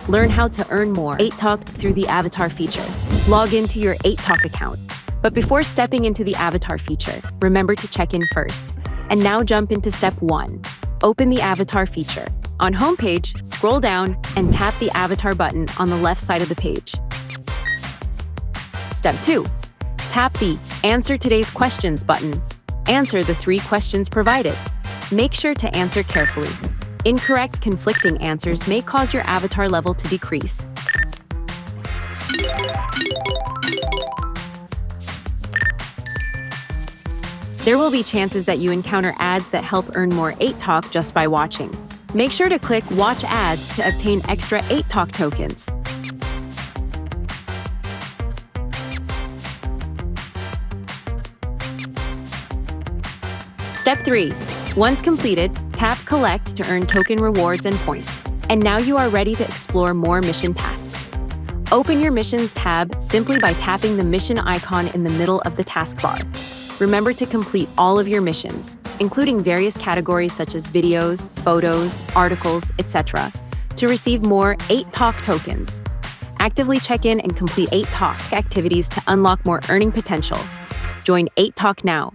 Learn how to earn more Atok through the avatar feature. Log into your Atok account. But before stepping into the avatar feature, remember to check in first. And now jump into step 1. Open the avatar feature. On homepage, scroll down and tap the avatar button on the left side of the page. Step 2. Tap the Answer Today's Questions button. Answer the 3 questions provided. Make sure to answer carefully. Incorrect, conflicting answers may cause your avatar level to decrease. There will be chances that you encounter ads that help earn more Atok just by watching. Make sure to click Watch Ads to obtain extra Atok tokens. Step 3. Once completed, tap Collect to earn token rewards and points. And now you are ready to explore more mission tasks. Open your Missions tab simply by tapping the mission icon in the middle of the taskbar. Remember to complete all of your missions, including various categories such as videos, photos, articles, etc., to receive more Atok tokens. Actively check in and complete Atok activities to unlock more earning potential. Join Atok now.